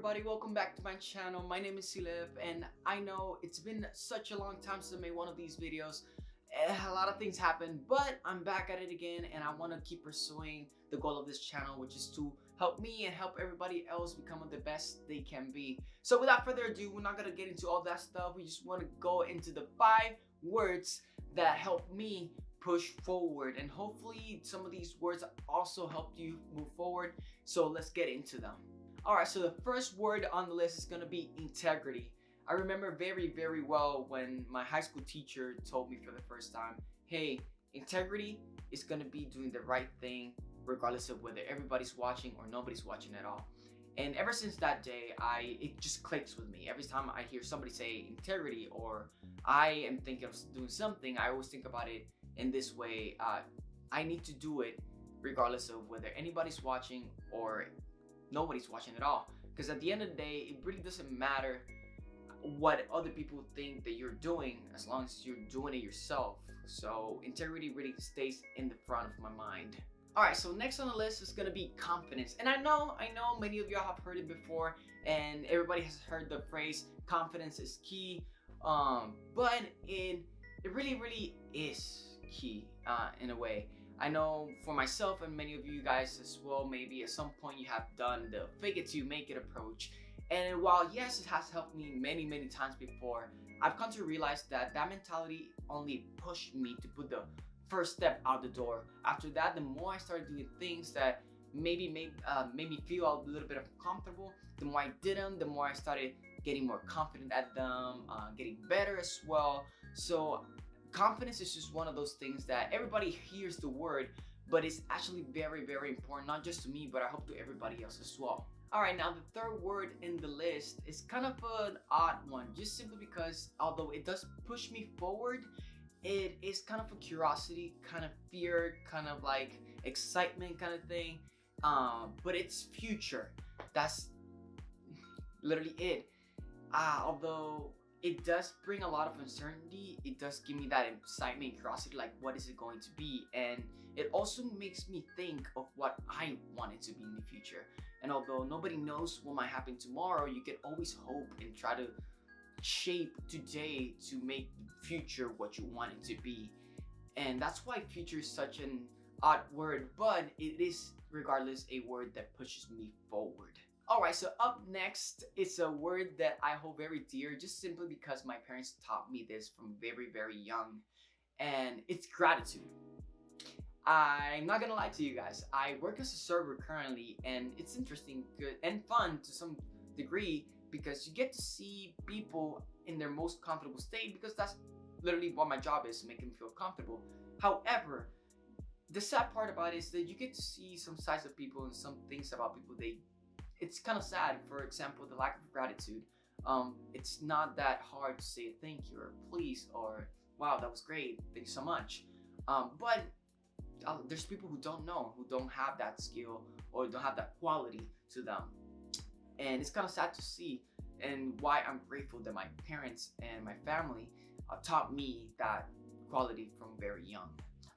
everybody, welcome back to my channel. My name is Silip, and I know it's been such a long time since I made one of these videos. A lot of things happened, but I'm back at it again, and I want to keep pursuing the goal of this channel, which is to help me and help everybody else become the best they can be. So without further ado, we're not going to get into all that stuff. We just want to go into the 5 words that help me push forward, and hopefully some of these words also help you move forward. So let's get into them. Alright, so the first word on the list is going to be integrity. I remember very well when my high school teacher told me for the first time, hey, integrity is going to be doing the right thing regardless of whether everybody's watching or nobody's watching at all. And ever since that day, it just clicks with me. Every time I hear somebody say integrity, or I am thinking of doing something, I always think about it in this way. I need to do it regardless of whether anybody's watching or nobody's watching at all, because at the end of the day, it really doesn't matter what other people think that you're doing as long as you're doing it yourself. So integrity really stays in the front of my mind. Alright, so next on the list is gonna be confidence. And I know many of y'all have heard it before, and everybody has heard the phrase confidence is key, but it really is key in a way. I know for myself and many of you guys as well, maybe at some point you have done the fake it till you make it approach. And while yes, it has helped me many times before, I've come to realize that mentality only pushed me to put the first step out the door. After that, the more I started doing things that maybe made me feel a little bit uncomfortable, the more I did them, the more I started getting more confident at them, getting better as well. So confidence is just one of those things that everybody hears the word, but it's actually very important, not just to me, but I hope to everybody else as well. Alright, now the third word in the list is kind of an odd one, just simply because although it does push me forward, it is kind of a curiosity, kind of fear, kind of like excitement kind of thing, but it's future. That's literally it. Although it does bring a lot of uncertainty, it does give me that excitement and curiosity, like what is it going to be, and it also makes me think of what I want it to be in the future. And although nobody knows what might happen tomorrow, you can always hope and try to shape today to make the future what you want it to be. And that's why future is such an odd word, but it is regardless a word that pushes me forward. Alright, so up next, it's a word that I hold very dear, just simply because my parents taught me this from very young, and it's gratitude. I'm not gonna lie to you guys, I work as a server currently, and it's interesting, good, and fun to some degree, because you get to see people in their most comfortable state, because that's literally what my job is, to make them feel comfortable. However, the sad part about it is that you get to see some sides of people and some things about people it's kind of sad. For example, the lack of gratitude. It's not that hard to say thank you or please or wow, that was great, thank you so much. But there's people who don't know, who don't have that skill or don't have that quality to them. And it's kind of sad to see, and why I'm grateful that my parents and my family taught me that quality from very young.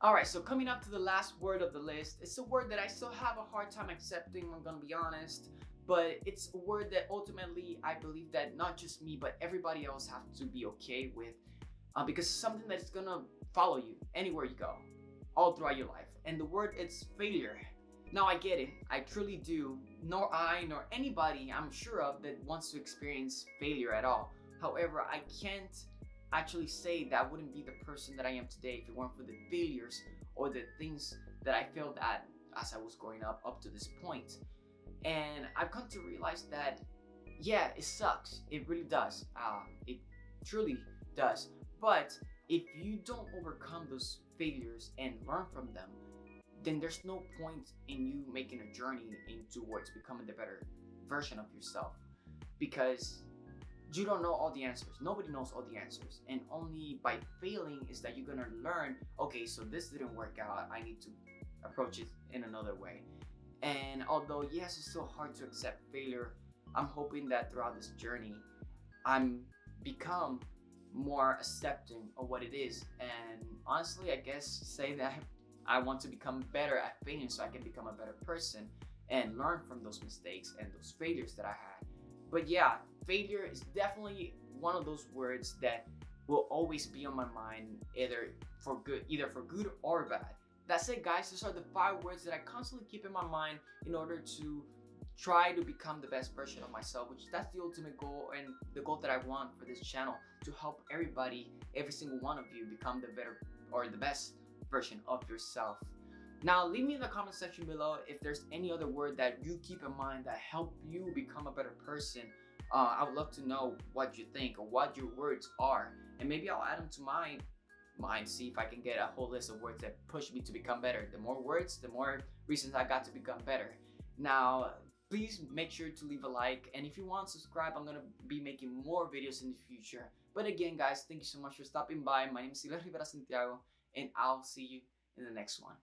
Alright, so coming up to the last word of the list, it's a word that I still have a hard time accepting, I'm gonna be honest. But it's a word that ultimately I believe that not just me, but everybody else have to be okay with, because it's something that's gonna follow you anywhere you go, all throughout your life. And the word is failure. Now I get it, I truly do. Nor I, nor anybody I'm sure of that wants to experience failure at all. However, I can't actually say that I wouldn't be the person that I am today if it weren't for the failures or the things that I failed at as I was growing up to this point. And I've come to realize that, yeah, it sucks. It really does. It truly does. But if you don't overcome those failures and learn from them, then there's no point in you making a journey towards becoming the better version of yourself, because you don't know all the answers. Nobody knows all the answers. And only by failing is that you're gonna learn, okay, so this didn't work out, I need to approach it in another way. And although yes, it's still hard to accept failure, I'm hoping that throughout this journey, I'm become more accepting of what it is. And honestly, I guess say that I want to become better at failing so I can become a better person and learn from those mistakes and those failures that I had. But yeah, failure is definitely one of those words that will always be on my mind, either for good or bad. That's it, guys. Those are the 5 words that I constantly keep in my mind in order to try to become the best version of myself, which that's the ultimate goal and the goal that I want for this channel, to help everybody, every single one of you, become the better or the best version of yourself. Now, leave me in the comment section below if there's any other word that you keep in mind that help you become a better person. I would love to know what you think or what your words are, and maybe I'll add them to mine, see if I can get a whole list of words that push me to become better. The more words, the more reasons I got to become better. Now, please make sure to leave a like, and if you want, subscribe. I'm gonna be making more videos in the future. But again, guys, thank you so much for stopping by. My name is Silas Rivera Santiago, and I'll see you in the next one.